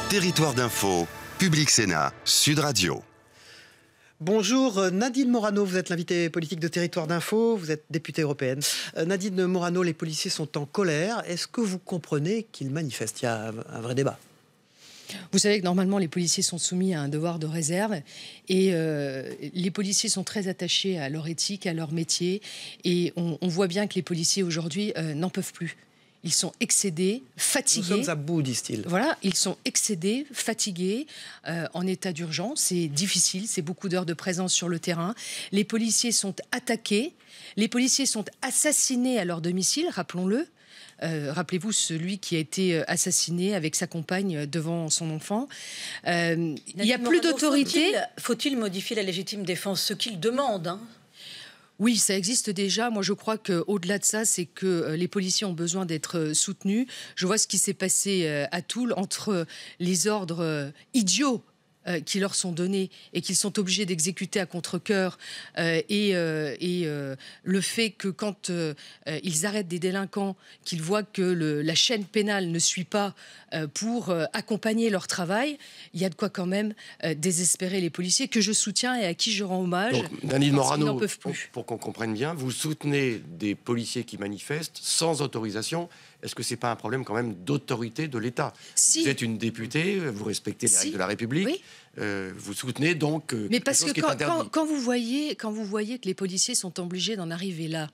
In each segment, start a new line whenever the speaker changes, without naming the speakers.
Territoire d'info, Public Sénat, Sud Radio.
Bonjour Nadine Morano, vous êtes l'invitée politique de Territoire d'Info, vous êtes députée européenne. Nadine Morano, les policiers sont en colère. Est-ce que vous comprenez qu'ils manifestent? Il y a un vrai débat.
Vous savez que normalement les policiers sont soumis à un devoir de réserve et les policiers sont très attachés à leur éthique, à leur métier et on voit bien que les policiers aujourd'hui n'en peuvent plus. Ils sont excédés, fatigués.
Nous sommes à bout, disent-ils.
Voilà, ils sont excédés, fatigués, en état d'urgence. C'est difficile, c'est beaucoup d'heures de présence sur le terrain. Les policiers sont attaqués, les policiers sont assassinés à leur domicile, rappelons-le. Rappelez-vous celui qui a été assassiné avec sa compagne devant son enfant. Il n'y a plus d'autorité.
Faut-il modifier la légitime défense, ce qu'il demande, hein?
Oui, ça existe déjà. Moi, je crois qu'au-delà de ça, c'est que les policiers ont besoin d'être soutenus. Je vois ce qui s'est passé à Toul entre les ordres idiots qui leur sont donnés et qu'ils sont obligés d'exécuter à contre-cœur et le fait que quand ils arrêtent des délinquants, qu'ils voient que la chaîne pénale ne suit pas pour accompagner leur travail, il y a de quoi quand même désespérer les policiers que je soutiens et à qui je rends hommage.
Donc, Nadine Morano,
n'en peuvent plus.
pour qu'on comprenne bien, vous soutenez des policiers qui manifestent sans autorisation. Est-ce que ce n'est pas un problème quand même d'autorité de l'État?
Si.
Vous êtes une députée, vous respectez les règles de la République,
oui.
Vous soutenez donc
mais parce que
interdit.
quand vous voyez que les policiers sont obligés d'en arriver là,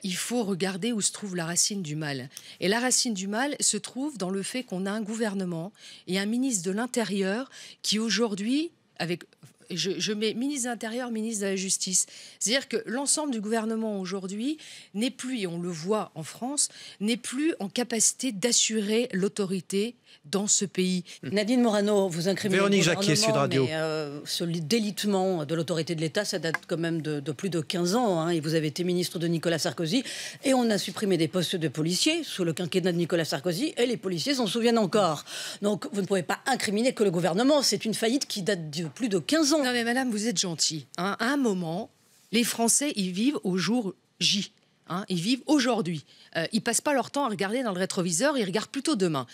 il faut regarder où se trouve la racine du mal. Et la racine du mal se trouve dans le fait qu'on a un gouvernement et un ministre de l'Intérieur qui aujourd'hui, avec... Je mets ministre de l'Intérieur, ministre de la Justice. C'est-à-dire que l'ensemble du gouvernement aujourd'hui n'est plus, et on le voit en France, n'est plus en capacité d'assurer l'autorité dans ce pays.
Nadine Morano, vous incriminez
Véronique
le
Jacquier, Sud Radio.
mais ce délitement de l'autorité de l'État, ça date quand même de plus de 15 ans. Hein, et vous avez été ministre de Nicolas Sarkozy. Et on a supprimé des postes de policiers sous le quinquennat de Nicolas Sarkozy. Et les policiers s'en souviennent encore. Donc vous ne pouvez pas incriminer que le gouvernement. C'est une faillite qui date de plus de 15 ans.
Non mais madame, vous êtes gentille. Hein. À un moment, les Français, ils vivent au jour J. Hein, ils vivent aujourd'hui. Ils passent pas leur temps à regarder dans le rétroviseur, ils regardent plutôt demain.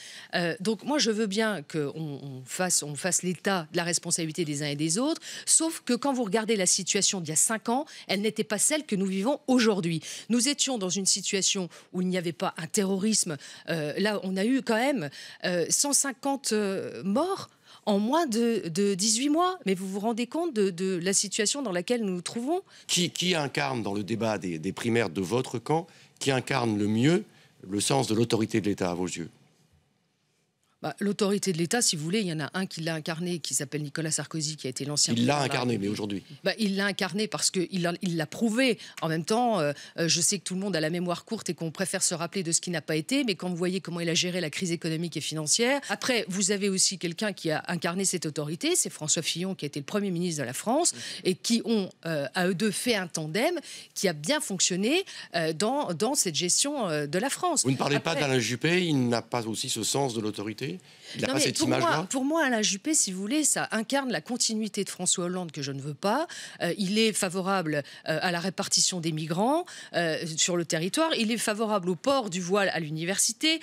Donc moi, je veux bien qu'on fasse l'état de la responsabilité des uns et des autres, sauf que quand vous regardez la situation d'il y a 5 ans, elle n'était pas celle que nous vivons aujourd'hui. Nous étions dans une situation où il n'y avait pas un terrorisme. Là, on a eu quand même 150 morts en moins de 18 mois. Mais vous vous rendez compte de la situation dans laquelle nous nous trouvons?
Qui incarne dans le débat des primaires de votre camp, qui incarne le mieux le sens de l'autorité de l'État à vos yeux?
L'autorité de l'État, si vous voulez, il y en a un qui l'a incarné, qui s'appelle Nicolas Sarkozy, qui a été l'ancien...
Il l'a incarné, mais aujourd'hui
il l'a incarné parce qu'il l'a prouvé. En même temps, je sais que tout le monde a la mémoire courte et qu'on préfère se rappeler de ce qui n'a pas été, mais quand vous voyez comment il a géré la crise économique et financière... Après, vous avez aussi quelqu'un qui a incarné cette autorité, c'est François Fillon, qui a été le Premier ministre de la France, et qui ont, à eux deux, fait un tandem qui a bien fonctionné dans cette gestion de la France.
Vous ne parlez pas d'Alain Juppé, il n'a pas aussi ce sens de l'autorité? Il n'a pas cette image-là?
Pour moi, Alain Juppé, si vous voulez, ça incarne la continuité de François Hollande que je ne veux pas. Il est favorable à la répartition des migrants sur le territoire. Il est favorable au port du voile à l'université.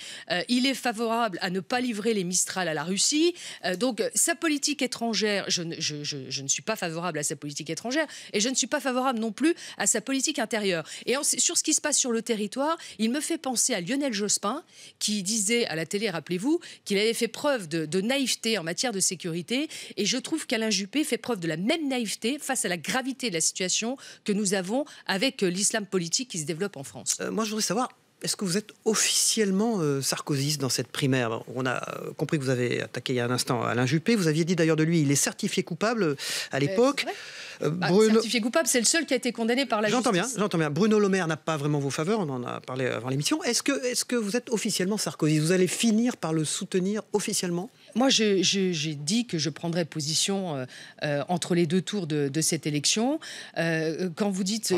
Il est favorable à ne pas livrer les Mistral à la Russie. Donc, sa politique étrangère, je ne suis pas favorable à sa politique étrangère et je ne suis pas favorable non plus à sa politique intérieure. Et sur ce qui se passe sur le territoire, il me fait penser à Lionel Jospin qui disait à la télé, rappelez-vous, qu'il avait fait preuve de naïveté en matière de sécurité, et je trouve qu'Alain Juppé fait preuve de la même naïveté face à la gravité de la situation que nous avons avec l'islam politique qui se développe en France.
Moi, je voudrais savoir, est-ce que vous êtes officiellement sarkozyste dans cette primaire? On a compris que vous avez attaqué il y a un instant Alain Juppé. Vous aviez dit d'ailleurs de lui, il est certifié coupable à l'époque.
Certifié coupable, c'est le seul qui a été condamné par la justice.
J'entends bien. Bruno Le Maire n'a pas vraiment vos faveurs, on en a parlé avant l'émission. Est-ce que vous êtes officiellement sarkozyste? Vous allez finir par le soutenir officiellement?
Moi, j'ai dit que je prendrais position entre les deux tours de cette élection. Quand vous dites...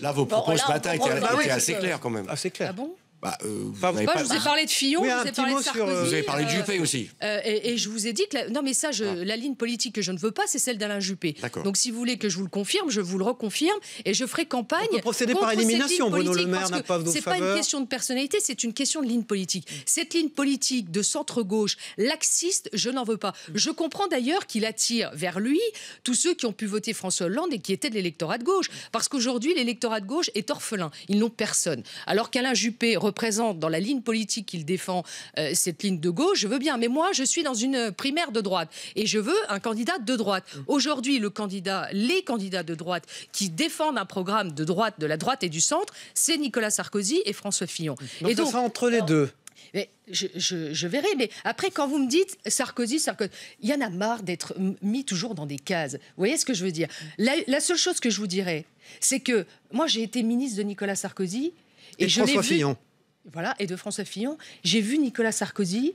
Là, vos propos ce matin étaient assez clairs quand même.
Assez clair.
Ah bon?
Vous
Enfin,
n'avez
Moi,
pas-
je vous ai parlé de Fillon,
Oui,
je
un
vous ai
petit
parlé
mot
de
sur,
Sarkozy.
Vous avez parlé de Juppé aussi.
Et je vous ai dit que non, mais ça, la ligne politique que je ne veux pas, c'est celle d'Alain Juppé.
D'accord.
Donc, si vous voulez que je vous le confirme, je vous le reconfirme et je ferai campagne.
On peut procéder
contre
par
cette
élimination.
ligne
Bruno Le
politique,
Maire
parce
n'a
que
pas vos
c'est pas une
faveurs.
question de personnalité, c'est une question de ligne politique. Cette ligne politique de centre-gauche, laxiste, je n'en veux pas. Je comprends d'ailleurs qu'il attire vers lui tous ceux qui ont pu voter François Hollande et qui étaient de l'électorat de gauche. Parce qu'aujourd'hui, l'électorat de gauche est orphelin. Ils n'ont personne. Alors qu'Alain Juppé représente dans la ligne politique qu'il défend cette ligne de gauche, je veux bien. Mais moi, je suis dans une primaire de droite et je veux un candidat de droite. Aujourd'hui, les candidats de droite qui défendent un programme de droite, de la droite et du centre, c'est Nicolas Sarkozy et François Fillon.
Donc,
et
ça sera entre les deux.
Mais je verrai. Mais après, quand vous me dites Sarkozy, il y en a marre d'être mis toujours dans des cases. Vous voyez ce que je veux dire? La seule chose que je vous dirais, c'est que moi, j'ai été ministre de Nicolas Sarkozy
Et
je l'ai
François
vu.
Fillon.
Voilà, et de François Fillon. J'ai vu Nicolas Sarkozy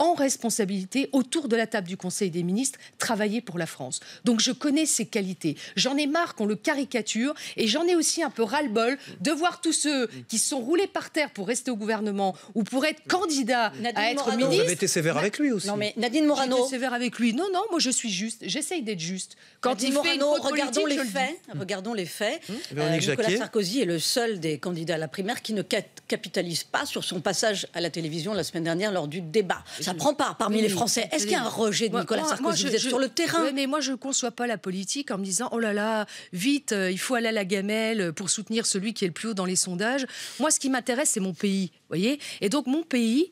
en responsabilité autour de la table du Conseil des ministres travailler pour la France. Donc je connais ses qualités. J'en ai marre qu'on le caricature et j'en ai aussi un peu ras-le-bol de voir tous ceux qui se sont roulés par terre pour rester au gouvernement ou pour être candidats
Nadine
à être
Morano.
Vous
ministre.
avez été sévère avec lui aussi.
Non, mais Nadine
J'ai
Morano,
été sévère avec lui. Non, moi je suis juste. J'essaye d'être juste. Quand
Nadine
il fait une
Morano,
faute
regardons
politique,
les
je le dis.
faits. Regardons les faits.
Véronique
Nicolas
Jacquier.
Sarkozy est le seul des candidats à la primaire qui ne capitalise pas sur son passage à la télévision la semaine dernière lors du débat. Ça prend pas parmi
Oui,
les Français. Est-ce qu'il y a un rejet de Nicolas Sarkozy? Vous êtes sur le terrain.
Oui, mais moi, je ne conçois pas la politique en me disant, oh là là, vite, il faut aller à la gamelle pour soutenir celui qui est le plus haut dans les sondages. Moi, ce qui m'intéresse, c'est mon pays. Voyez. Et donc, mon pays,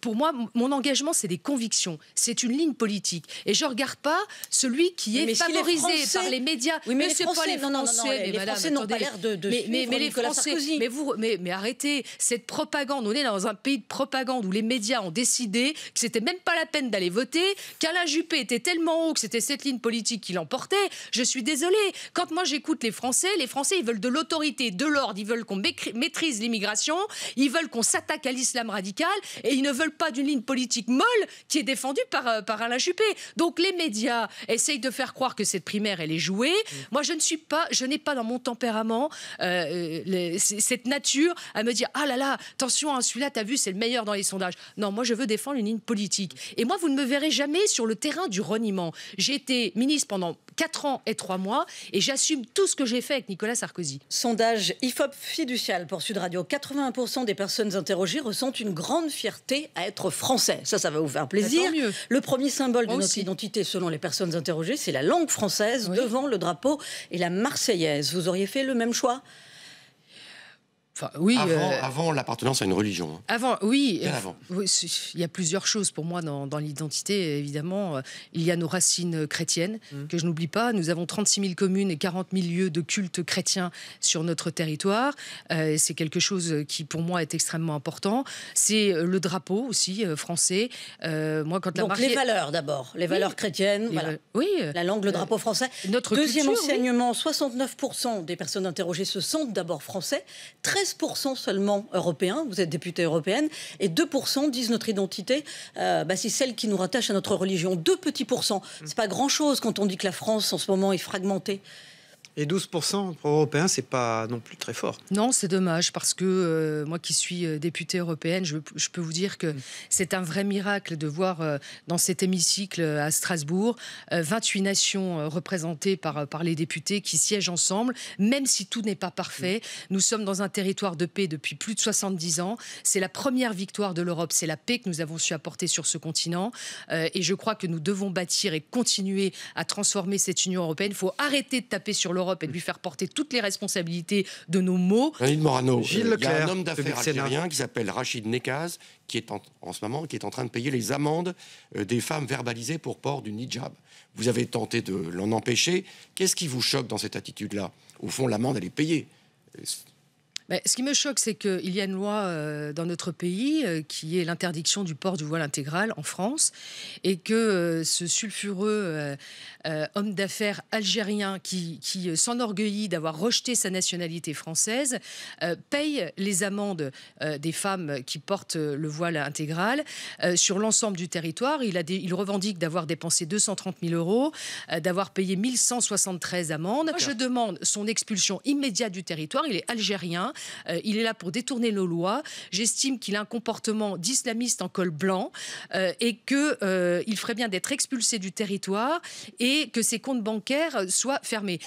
pour moi, mon engagement, c'est des convictions. C'est une ligne politique. Et je ne regarde pas celui qui est
Mais si les
favorisé
Français-
par les médias.
Oui, mais les
c'est pas
Français-
les
non, non, non,
Français.
non,
mais
les
madame,
Français n'ont pas
attendez.
l'air de
mais
suivre
les
Nicolas
Français,
Sarkozy.
mais arrêtez cette propagande. On est dans un pays de propagande où les médias ont décidé que c'était même pas la peine d'aller voter, qu'Alain Juppé était tellement haut que c'était cette ligne politique qui l'emportait. Je suis désolée. Quand moi j'écoute les Français, ils veulent de l'autorité, de l'ordre, ils veulent qu'on maîtrise l'immigration, ils veulent qu'on s'attaque à l'islam radical et ils ne veulent pas d'une ligne politique molle qui est défendue par Alain Juppé. Donc les médias essayent de faire croire que cette primaire elle est jouée. Moi je n'ai pas dans mon tempérament cette nature à me dire ah là là, attention, hein, celui-là t'as vu c'est le meilleur dans les sondages. Non, moi je veux défendre une ligne politique. Et moi vous ne me verrez jamais sur le terrain du reniement. J'ai été ministre pendant 4 ans et 3 mois et j'assume tout ce que j'ai fait avec Nicolas Sarkozy.
Sondage IFOP fiducial pour Sud Radio. 81% des personnes interrogées ressentent une grande fierté à être français. Ça va vous faire plaisir.
Tant mieux.
Le premier symbole de
Moi
notre
aussi.
identité, selon les personnes interrogées, c'est la langue française
Oui.
devant le drapeau et la marseillaise. Vous auriez fait le même choix?
Enfin, oui.
Avant l'appartenance à une religion. Hein.
Avant, oui.
Bien avant.
Oui, il y a plusieurs choses pour moi dans l'identité, évidemment. Il y a nos racines chrétiennes, que je n'oublie pas. Nous avons 36 000 communes et 40 000 lieux de culte chrétien sur notre territoire. C'est quelque chose qui, pour moi, est extrêmement important. C'est le drapeau aussi, français. Moi, quand
Donc les valeurs d'abord, les valeurs chrétiennes, voilà.
Oui.
La langue, le drapeau français.
Notre
Deuxième
culture,
enseignement, 69% des personnes interrogées se sentent d'abord français, 13% seulement européens, vous êtes députée européenne, et 2% disent notre identité, c'est celle qui nous rattache à notre religion. 2 petits pourcents, c'est pas grand-chose quand on dit que la France en ce moment est fragmentée.
Et 12% pour européens, c'est pas non plus très fort.
Non, c'est dommage parce que moi qui suis députée européenne, je peux vous dire que c'est un vrai miracle de voir dans cet hémicycle à Strasbourg 28 nations représentées par les députés qui siègent ensemble, même si tout n'est pas parfait. Nous sommes dans un territoire de paix depuis plus de 70 ans. C'est la première victoire de l'Europe, c'est la paix que nous avons su apporter sur ce continent. Et je crois que nous devons bâtir et continuer à transformer cette Union européenne. Il faut arrêter de taper sur l'Europe et de lui faire porter toutes les responsabilités de nos maux.
Nadine Morano,
Gilles
il y a
Leclerc,
un homme d'affaires
Public Sénat.
algérien qui s'appelle Rachid Nekaz, qui est en ce moment qui est en train de payer les amendes des femmes verbalisées pour port du hijab. Vous avez tenté de l'en empêcher. Qu'est-ce qui vous choque dans cette attitude-là? Au fond, l'amende, elle est payée.
Mais ce qui me choque, c'est qu'il y a une loi dans notre pays qui est l'interdiction du port du voile intégral en France et que ce sulfureux homme d'affaires algérien qui s'enorgueillit d'avoir rejeté sa nationalité française paye les amendes des femmes qui portent le voile intégral sur l'ensemble du territoire. Il revendique d'avoir dépensé 230 000 euros, d'avoir payé 1173 amendes. Moi, je demande son expulsion immédiate du territoire. Il est algérien. Il est là pour détourner nos lois. J'estime qu'il a un comportement d'islamiste en col blanc et qu'il ferait bien d'être expulsé du territoire et que ses comptes bancaires soient fermés.